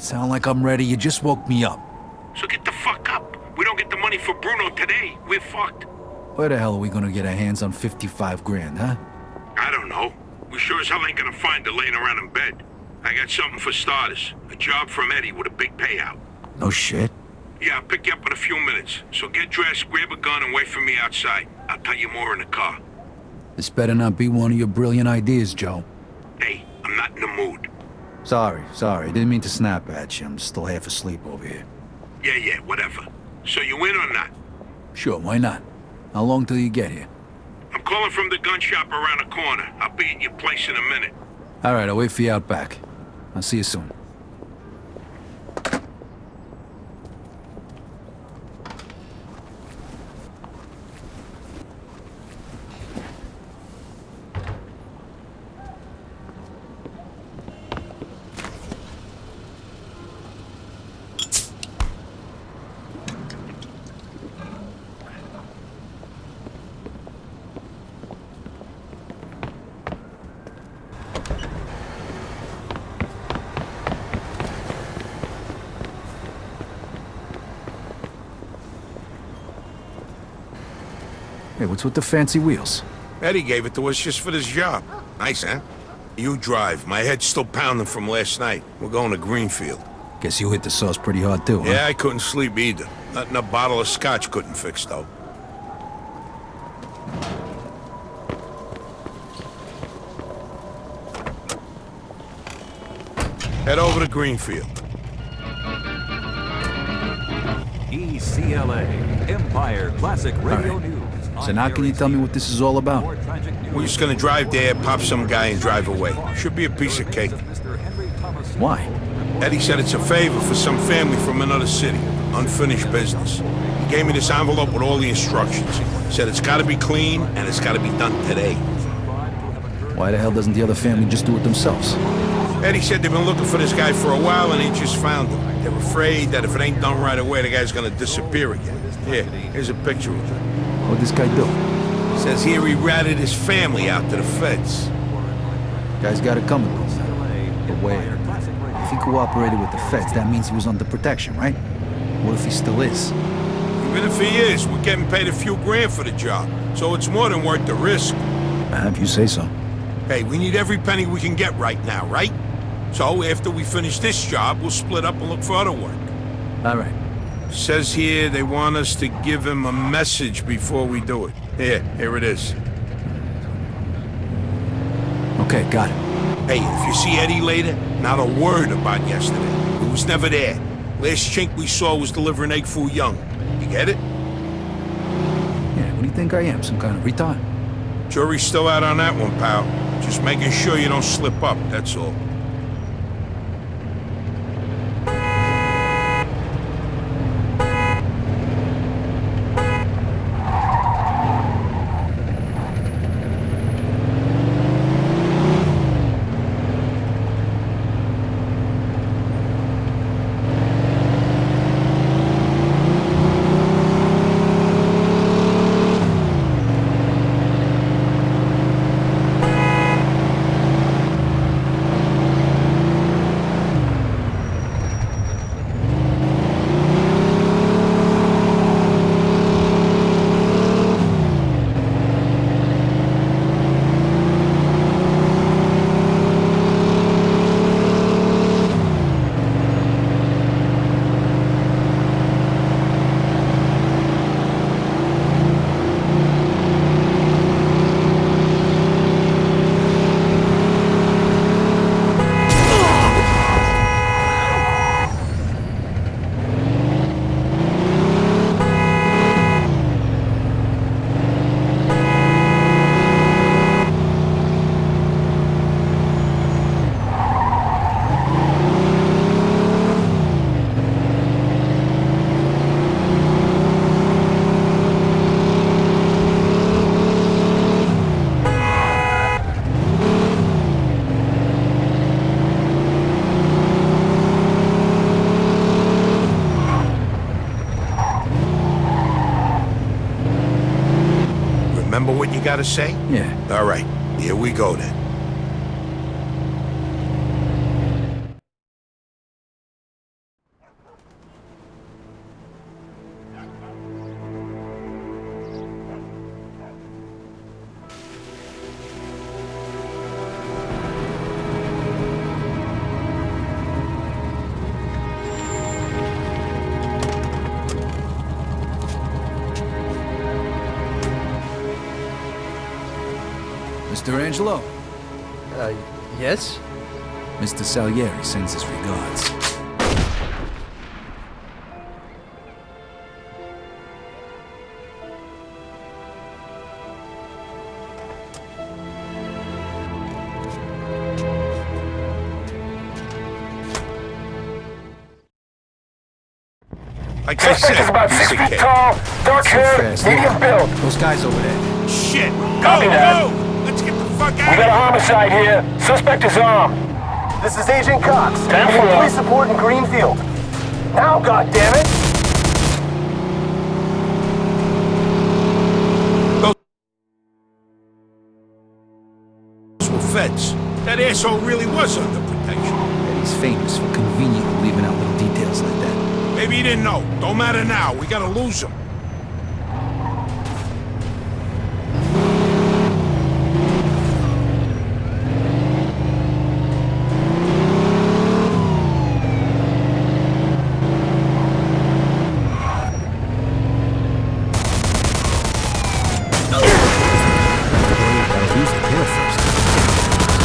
Sound like I'm ready? You just woke me up. So get the fuck up. We don't get the money for Bruno today, we're fucked. Where the hell are we gonna get our hands on 55 grand, huh? I don't know. We sure as hell ain't gonna find her laying around in bed. I got something for starters. A job from Eddie with a big payout. No shit. Yeah, I'll pick you up in a few minutes. So get dressed, grab a gun, and wait for me outside. I'll tell you more in the car. This better not be one of your brilliant ideas, Joe. Hey, I'm not in the mood. Sorry. Didn't mean to snap at you. I'm still half asleep over here. Yeah, whatever. So you in or not? Sure, why not? How long till you get here? I'm calling from the gun shop around the corner. I'll be at your place in a minute. All right, I'll wait for you out back. I'll see you soon. Hey, what's with the fancy wheels? Eddie gave it to us just for this job. Nice, huh? You drive. My head's still pounding from last night. We're going to Greenfield. Guess you hit the sauce pretty hard too, huh? Yeah, I couldn't sleep either. Nothing a bottle of scotch couldn't fix, though. Head over to Greenfield. ECLA, Empire Classic Radio News. So now can you tell me what this is all about? We're just gonna drive there, pop some guy, and drive away. Should be a piece of cake. Why? Eddie said it's a favor for some family from another city. Unfinished business. He gave me this envelope with all the instructions. Said it's gotta be clean, and it's gotta be done today. Why the hell doesn't the other family just do it themselves? Eddie said they've been looking for this guy for a while, and they just found him. They're afraid that if it ain't done right away, the guy's gonna disappear again. Here's a picture of him. What'd this guy do? Says here he ratted his family out to the feds. Guy's got it coming, though. But wait. If he cooperated with the feds, that means he was under protection, right? What if he still is? Even if he is, we're getting paid a few grand for the job, so it's more than worth the risk. If you say so. Hey, we need every penny we can get right now, right? So after we finish this job, we'll split up and look for other work. All right. Says here they want us to give him a message before we do it. Here it is. Okay, got it. Hey, if you see Eddie later, not a word about yesterday. He was never there. Last chink we saw was delivering egg foo young. You get it? Yeah, what do you think I am? Some kind of retard? Jury's still out on that one, pal. Just making sure you don't slip up, that's all. Remember what you gotta say? Yeah. All right, here we go then. Mr. Angelo, Yes? Mr. Salieri sends his regards. Like I Suspect is said, about piece 6 of feet cake. tall, dark So hair, fast. medium build. Those guys over there. Shit! Copy Go, that. go! Let's get the fuck We out got a of homicide here. Suspect is armed. This is Agent Cox. 10-4. Police support in Greenfield. Now, goddammit! here! Those were feds. That asshole really was under protection. He's famous for conveniently leaving out little details like that. Maybe he didn't know. Don't matter now. We gotta lose him. Gotta use the tail first.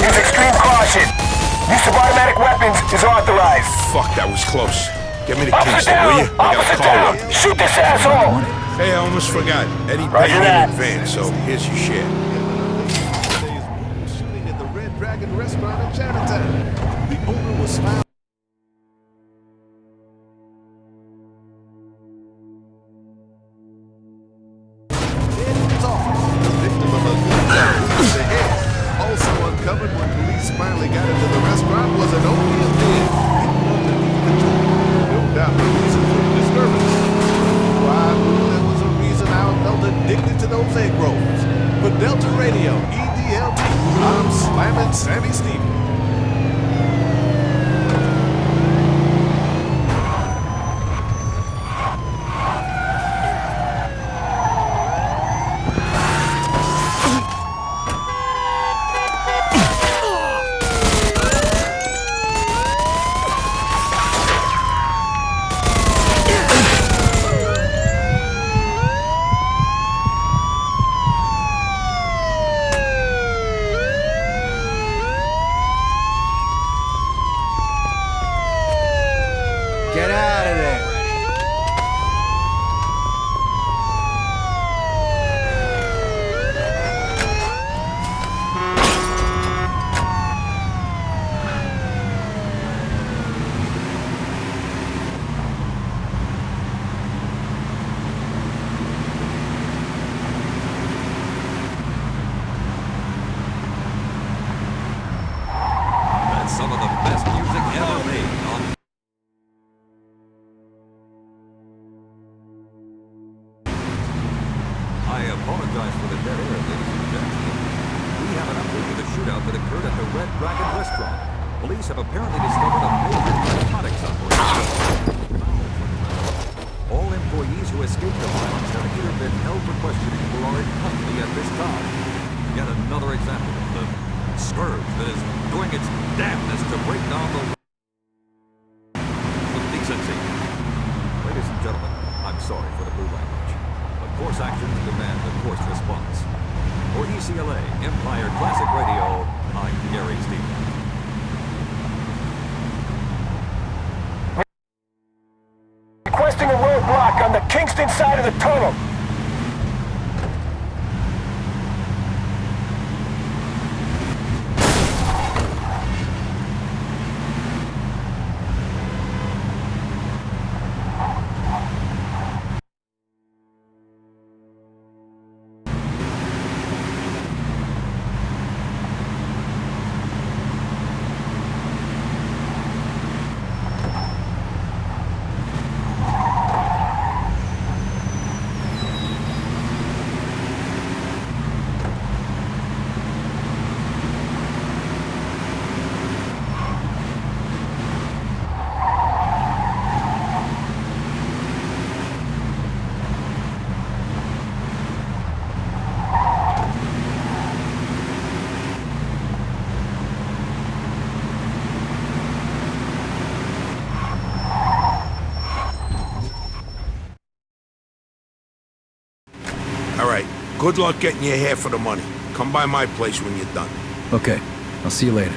Use extreme caution. Use of automatic weapons is authorized. Fuck, that was close. Get me the keys, Officer will down! you? I got a Officer call down! up. Shoot this asshole! Hey, I almost forgot. Eddie Roger paid me in that. advance, so here's your share. Today's brutal shooting at the Red Dragon restaurant in Chinatown. The owner was found dead in his office, the victim of a gunshot wound to the head. Also uncovered when police finally got into the restaurant was an opium den hidden underneath the door. No doubt the reason for the disturbance. I knew there was a reason I felt addicted to those egg rolls. For Delta Radio, EDLT, I'm slamming Sammy Stevens. Get out of there! That's some of the best music ever made on I apologize for the dead air, ladies and gentlemen. We have an update to the shootout that occurred at the Red Dragon restaurant. Police have apparently discovered a major narcotics operation. All employees who escaped the violence have either been held for questioning or are in custody at this time. Yet another example of the scourge that is doing its damnedest to break down the with decency. Ladies and gentlemen, I'm sorry for the blue language. But course actions demand a course response. For ECLA, Empire Classic Radio, I'm Gary Stevens. Requesting a roadblock on the Kingston side of the tunnel. Good luck getting your half of the money. Come by my place when you're done. Okay, I'll see you later.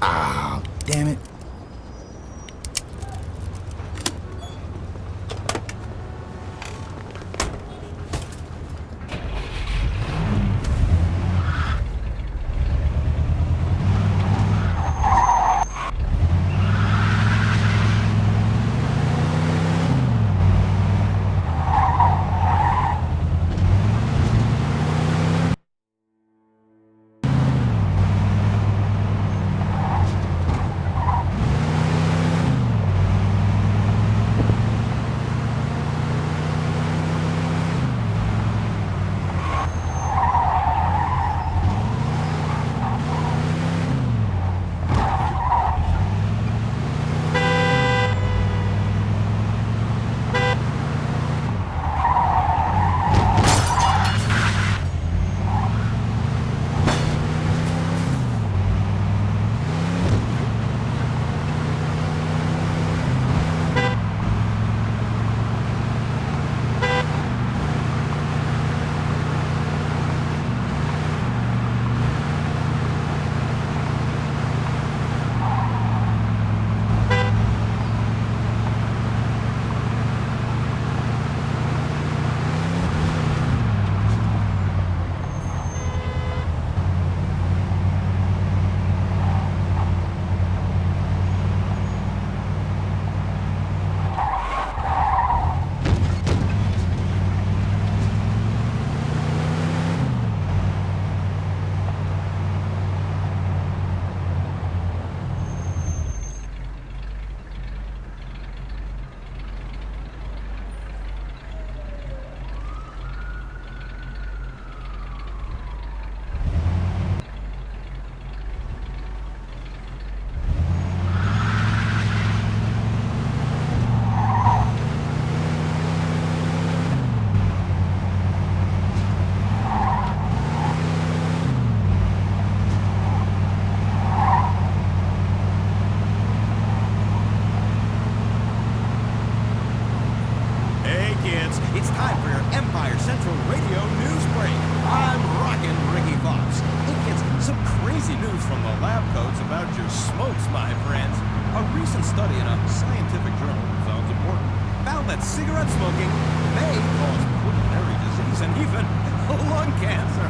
Ah, damn it. It's time for your Empire Central Radio News Break. I'm rockin' Ricky Fox. Hey kids, some crazy news from the lab coats about your smokes, my friends. A recent study in a scientific journal, sounds important, found that cigarette smoking may cause pulmonary disease and even lung cancer.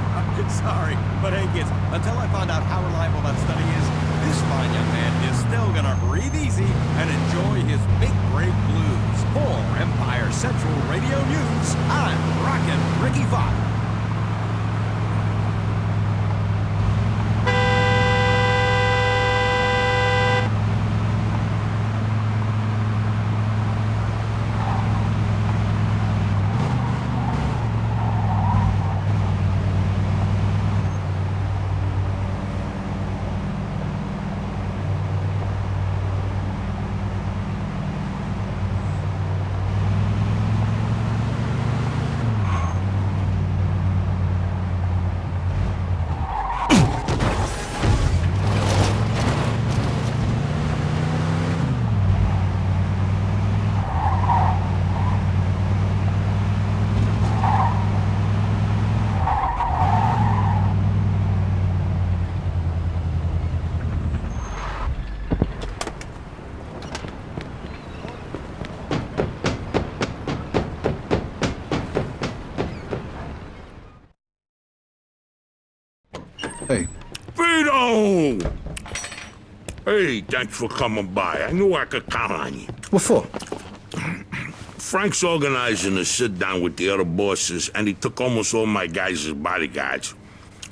Sorry, but hey kids, until I find out how reliable that study is, this fine young man is still gonna breathe easy and enjoy his big break blues. For Empire Central Radio News, I'm rockin' Ricky Fox. Hey. Vito! Hey, thanks for coming by. I knew I could count on you. What for? Frank's organizing a sit-down with the other bosses, and he took almost all my guys as bodyguards.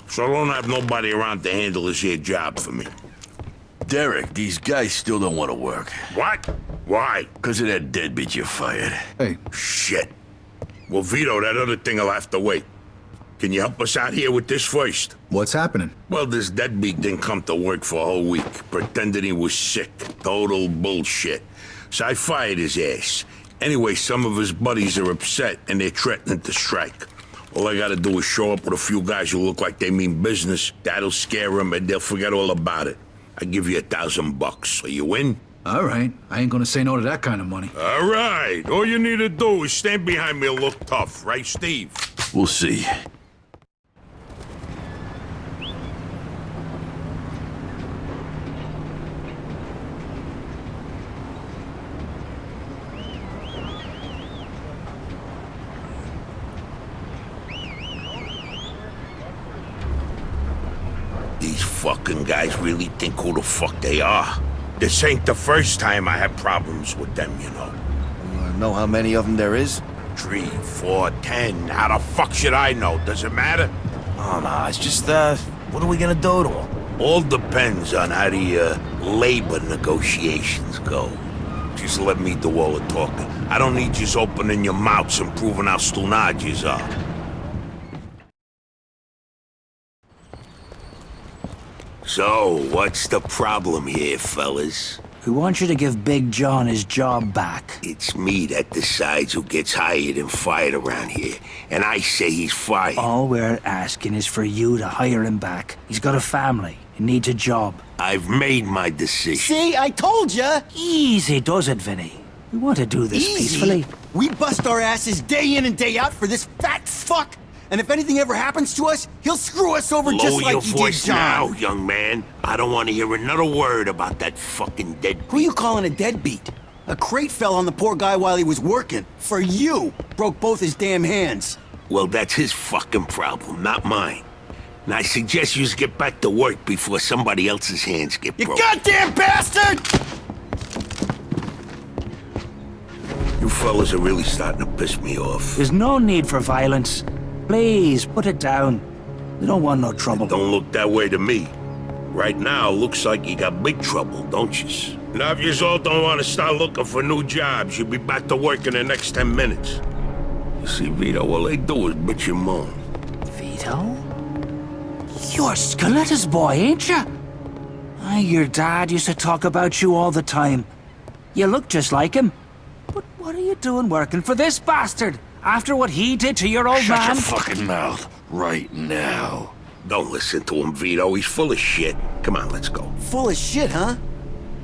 So I don't have nobody around to handle this here job for me. Derek, these guys still don't want to work. What? Why? Because of that deadbeat you fired. Hey, Shit. Well, Vito, that other thing will have to wait. Can you help us out here with this first? what's happening? Well, this deadbeat didn't come to work for a whole week, pretending he was sick. Total bullshit. So I fired his ass. Anyway, some of his buddies are upset, and they're threatening to strike. All I gotta do is show up with a few guys who look like they mean business. That'll scare them, and they'll forget all about it. I give you $1,000. So you in? All right, I ain't gonna say no to that kind of money. All right. All you need to do is stand behind me and look tough, right, Steve? We'll see. These fucking guys really think who the fuck they are. This ain't the first time I had problems with them, you know. Know how many of them there is? 3, 4, 10. How the fuck should I know? Does it matter? Oh, no, it's just, what are we gonna do to them? All depends on how the labor negotiations go. Just let me do all the talking. I don't need you opening your mouths and proving how stunad yous are. So, what's the problem here, fellas? We want you to give Big John his job back. It's me that decides who gets hired and fired around here, and I say he's fired. All we're asking is for you to hire him back. He's got a family. He needs a job. I've made my decision. See, I told ya! Easy does it, Vinny. We want to do this peacefully. We bust our asses day in and day out for this fat fuck! And if anything ever happens to us, he'll screw us over just like he did voice John. now, young man. I don't want to hear another word about that fucking dead. Who you calling a deadbeat? A crate fell on the poor guy while he was working. For you! Broke both his damn hands. Well, that's his fucking problem, not mine. And I suggest you get back to work before somebody else's hands get You broken. goddamn bastard! You fellas are really starting to piss me off. There's no need for violence. Please, put it down. We don't want no trouble. Don't look that way to me. Right now, looks like you got big trouble, don't you? Now, if you all don't want to start looking for new jobs, you'll be back to work in the next 10 minutes. You see, Vito, all they do is bitch and moan. Vito? You're Scoletta's boy, ain't you? Your dad used to talk about you all the time. You look just like him. But what are you doing working for this bastard? After what he did to your old man? Shut your fucking mouth right now. Don't listen to him, Vito. He's full of shit. Come on, let's go. Full of shit, huh?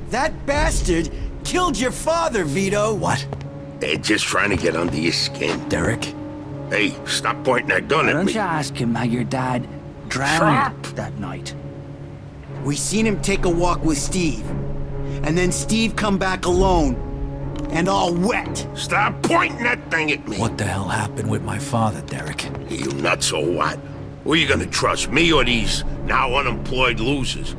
That bastard killed your father, Vito. What? They're just trying to get under your skin. Derek? Hey, stop pointing that gun Why at don't me. you ask him how your dad drowned that night? We seen him take a walk with Steve. And then Steve come back alone. And all wet. Stop pointing that thing at me. What the hell happened with my father, Derek? You nuts or what? Who are you gonna trust, me or these now unemployed losers?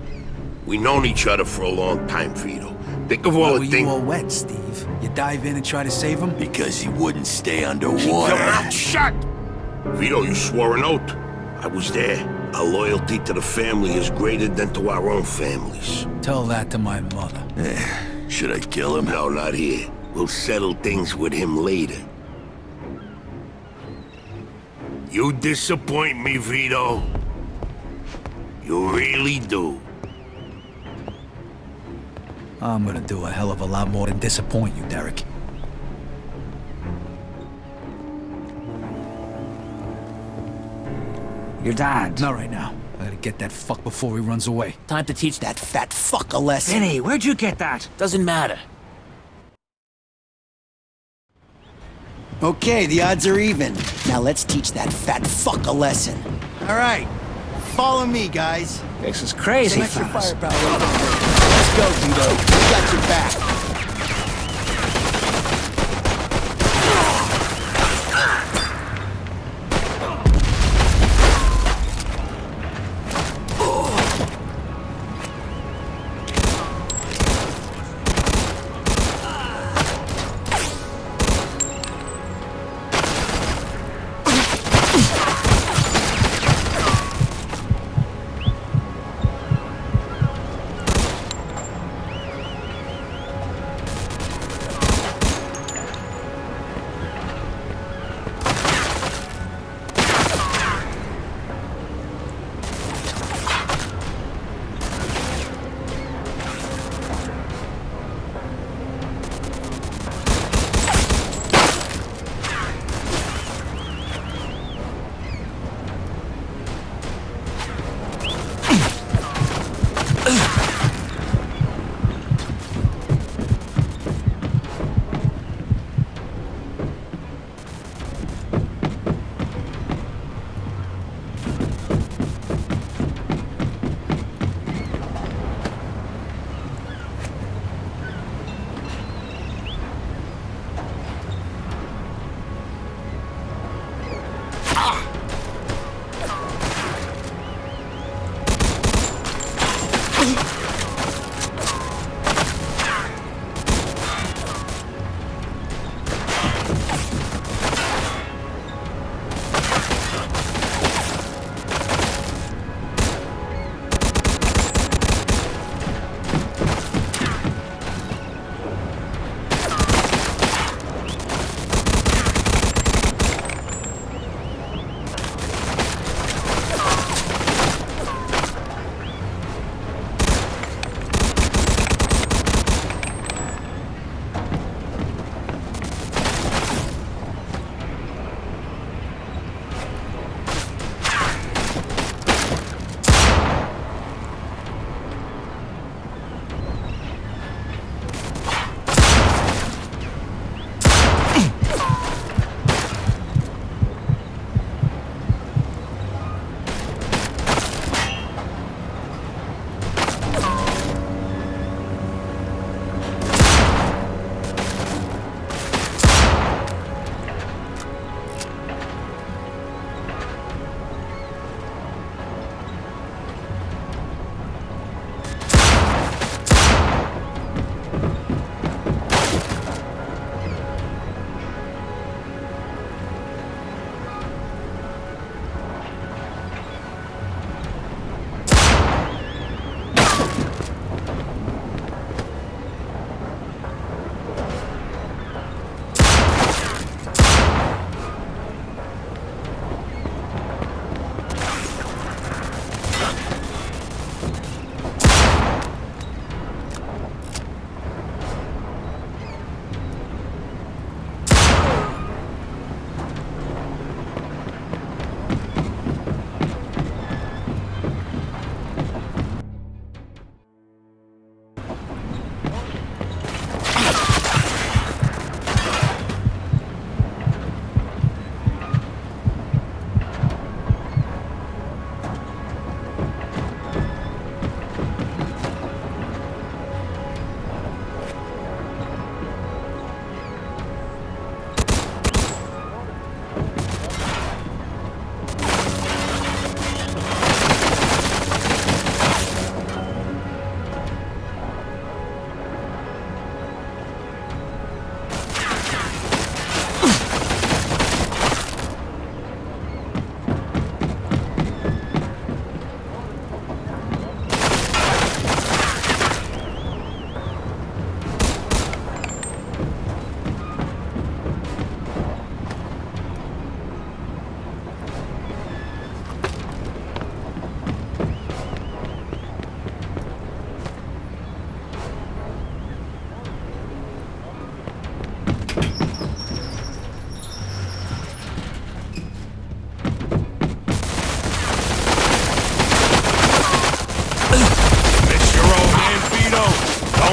We known each other for a long time, Vito. Think of all Why the were things... you all wet, Steve? You dive in and try to save him? Because he wouldn't stay Keep underwater. your mouth shut! Vito, you swore an oath. I was there. Our loyalty to the family is greater than to our own families. Tell that to my mother. Should I kill him? No, not here. We'll settle things with him later. You disappoint me, Vito. You really do. I'm gonna do a hell of a lot more than disappoint you, Derek. Your dad. Not right now. I gotta get that fuck before he runs away. Time to teach that fat fuck a lesson. Vinny, where'd you get that? Doesn't matter. Okay, the odds are even. Now let's teach that fat fuck a lesson. All right, follow me, guys. This is crazy Some extra fast. firepower. Let's go, Vito. We got your back.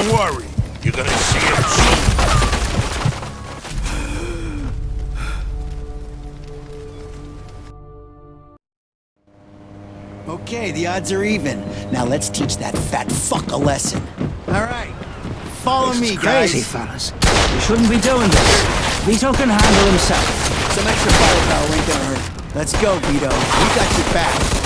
Don't worry, you're gonna see it soon. Okay, the odds are even. Now let's teach that fat fuck a lesson. All right, follow me, guys. Crazy, fellas. You shouldn't be doing this. Vito can handle himself. Some extra firepower ain't gonna hurt. Let's go, Vito. We got your back.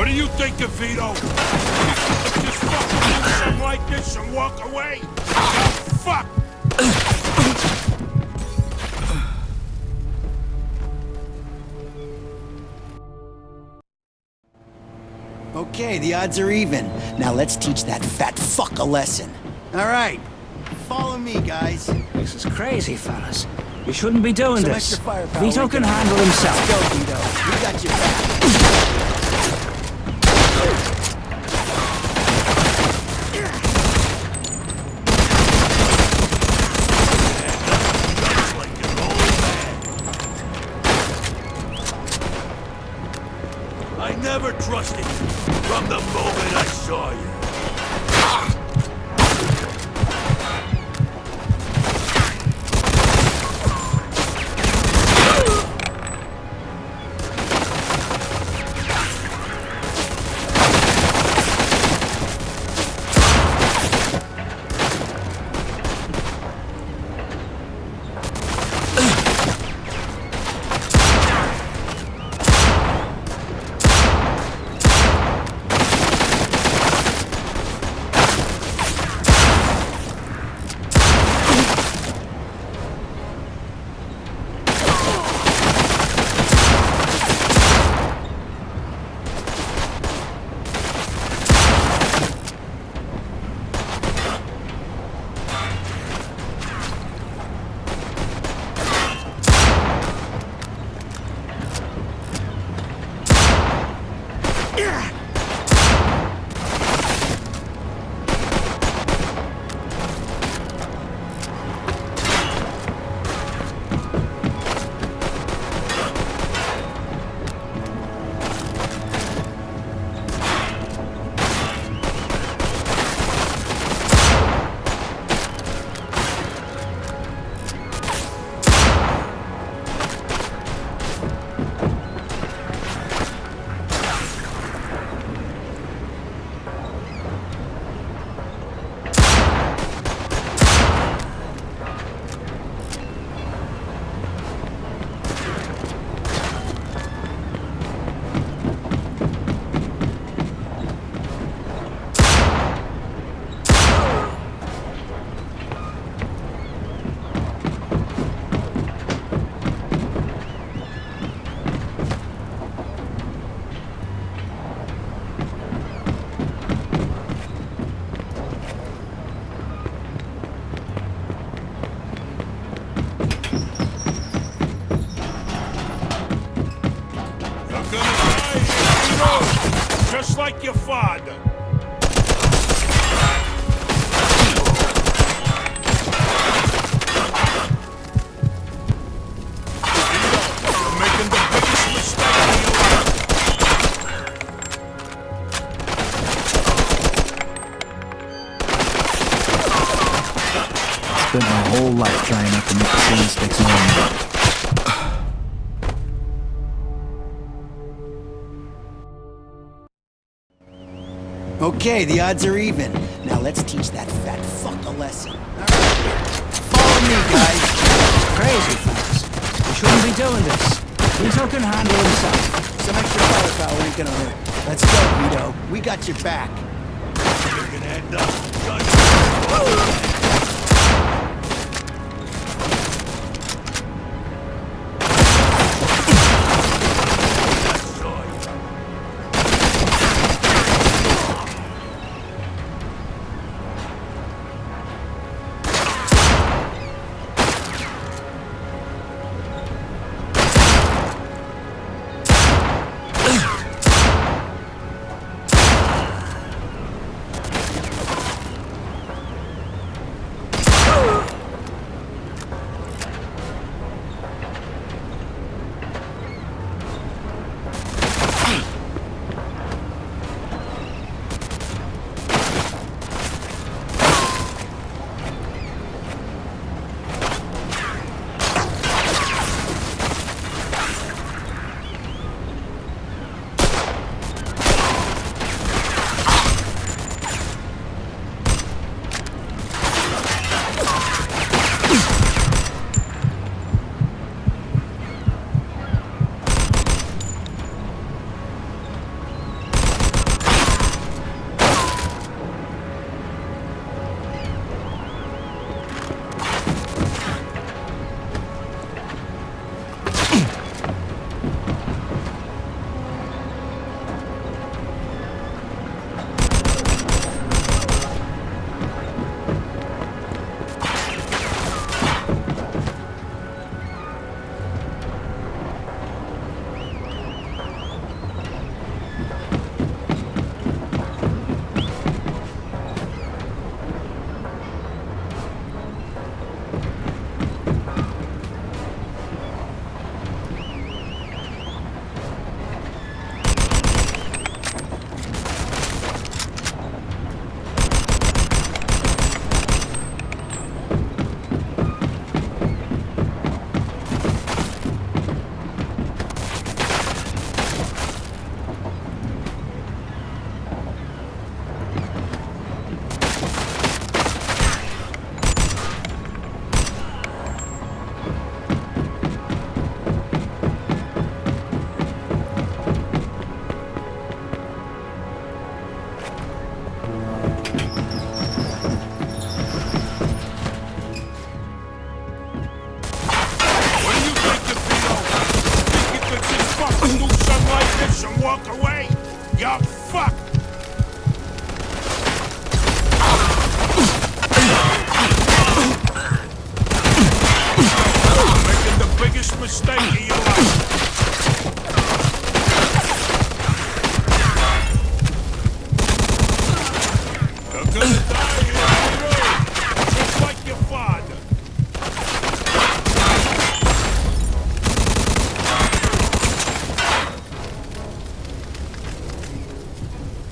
do you think, Vito? Just fucking do something like this and walk away? Oh, fuck! Okay, the odds are even. Now let's teach that fat fuck a lesson. All right, follow me, guys. This is crazy, fellas. You shouldn't be doing Some this. extra firepower. Vito can handle himself. Let's go, Vito. We got your back. I never trusted you from the moment I saw you. Just like your father. You're making the biggest mistake of your life. Spent my whole life trying not to make the same mistakes more. Okay, the odds are even. Now let's teach that fat fuck a lesson. All right, follow me, guys. Crazy, fellas. You shouldn't be doing this. Vito can handle himself. Some extra firepower ain't gonna hurt. Let's go, Vito. We got your back. You're gonna end up like this and walk away, you're fucked. You're making the biggest mistake of your life. You're gonna die here, just like your father.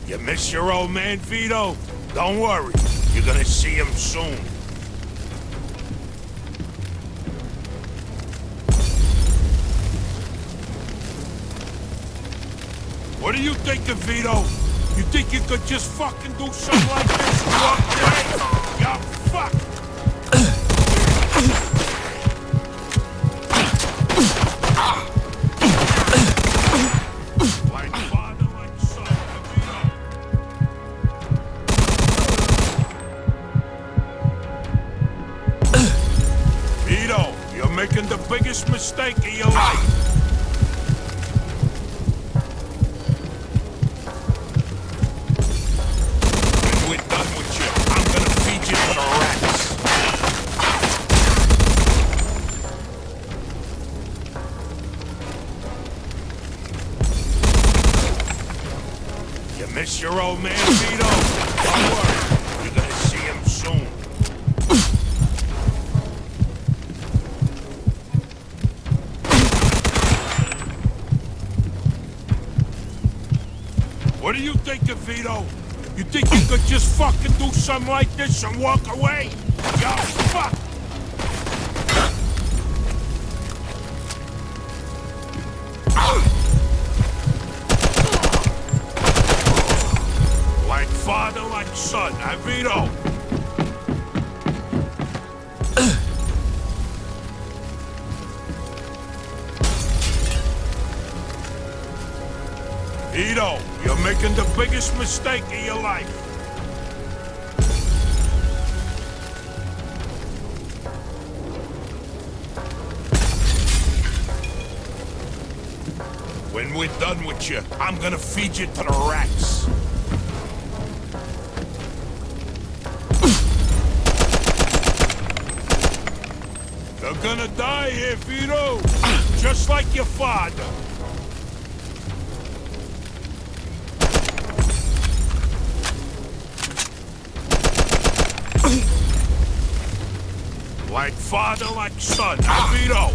You miss your old man, Vito? Don't worry, you're gonna see him soon. What are you thinking, Vito? You think you could just fucking do something like this and walk away? You're fucked! Like father, like son, Vito. Vito, you're making the biggest mistake of your life. Miss your old man, Vito? Don't worry, you're gonna see him soon. What are you thinking, Vito? You think you could just fucking do something like this and walk away? You're fucked! Like father, like son, huh, Vito? Vito, you're making the biggest mistake of your life. When we're done with you, I'm gonna feed you to the rats. You're gonna die here, Vito, just like your father. Like father, like son, huh, Vito?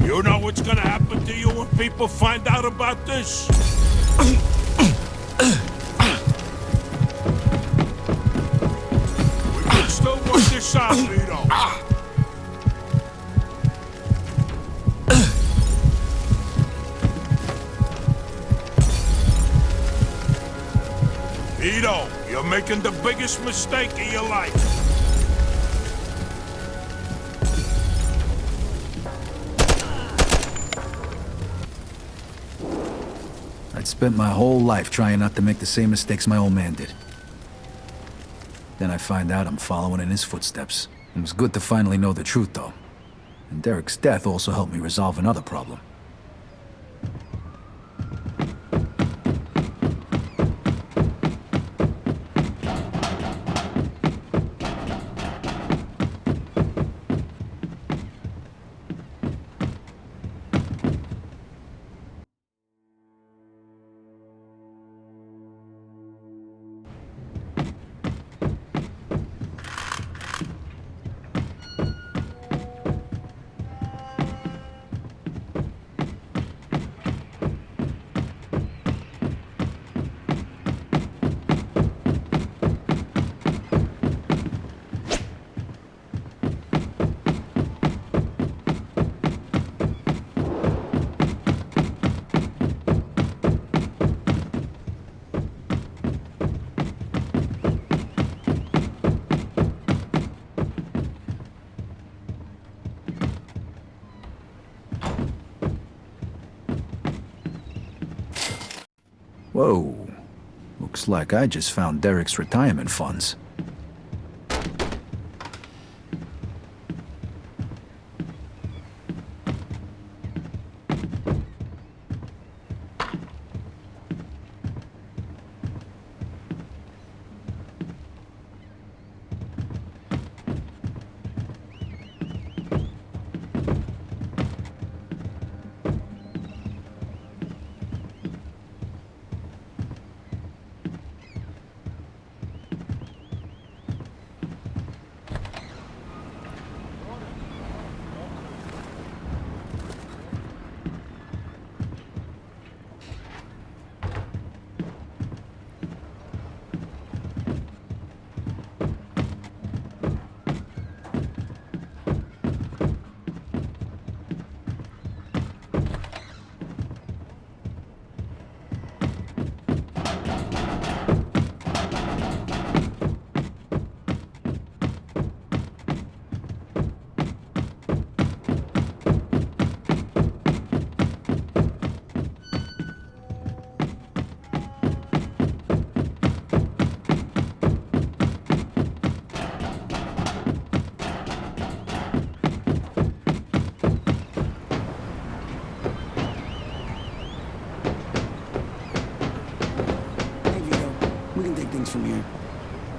You know what's gonna happen to you when people find out about this? We can still work this out, Vito. Vito, you're making the biggest mistake of your life. I'd spent my whole life trying not to make the same mistakes my old man did. Then I find out I'm following in his footsteps. It was good to finally know the truth, though. And Derek's death also helped me resolve another problem. Whoa. Looks like I just found Derek's retirement funds.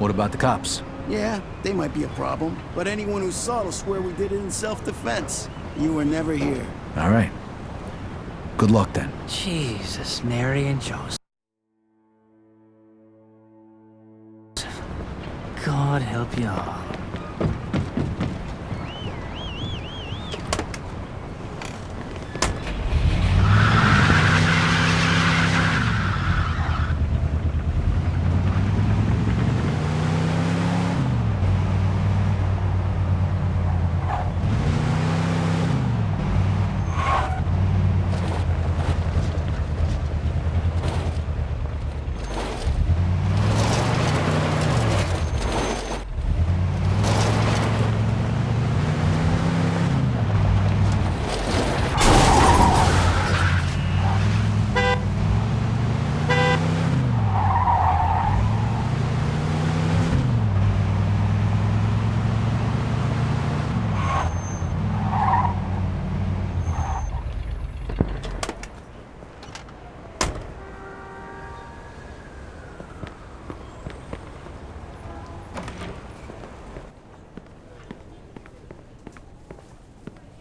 What about the cops? Yeah, they might be a problem, but anyone who saw will swear we did it in self-defense. You were never here. All right. Good luck then. Jesus, Mary and Joseph. God help you all.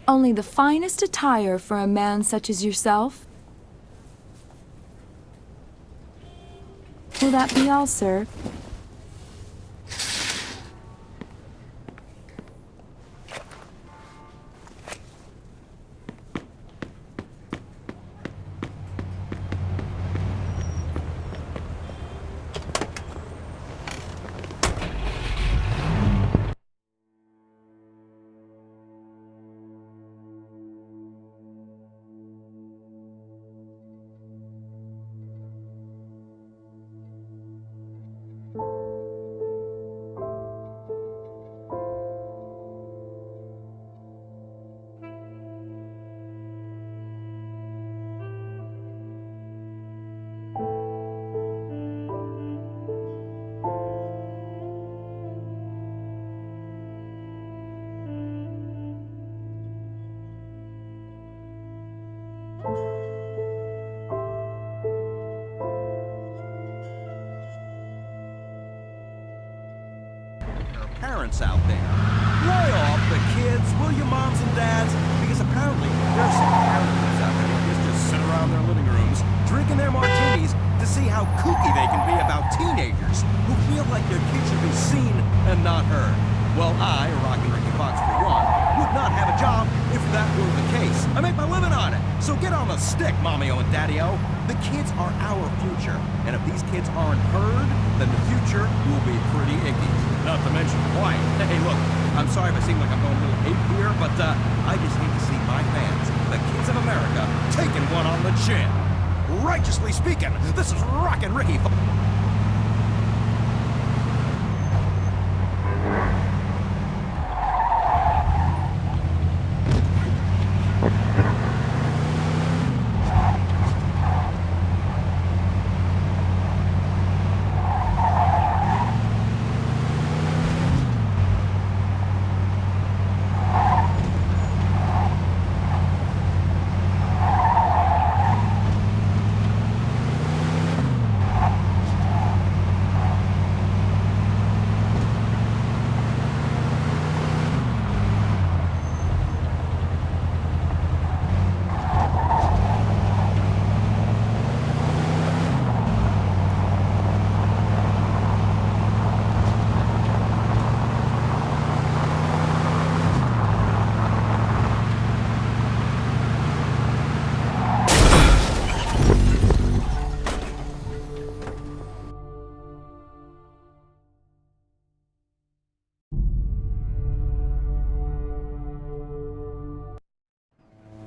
Only the finest attire for a man such as yourself? Will that be all, sir? Parents out there, lay off the kids, will you, moms and dads? Because apparently there's some parents out there who just sit around their living rooms drinking their martinis to see how kooky they can be about teenagers who feel like their kids should be seen and not heard. Well, I, Rockin' Ricky Fox for one, would not have a job if that were the case. I make my living on it. So get on the stick, Mommy-O and Daddy-O. The kids are our future. And if these kids aren't heard, then the future will be pretty icky. Not to mention quiet. Hey, look, I'm sorry if I seem like I'm going a little ape here, but I just need to see my fans, the kids of America, taking one on the chin. Righteously speaking, this is Rockin' Ricky Fox.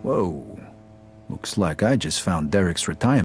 Whoa. Looks like I just found Derek's retirement.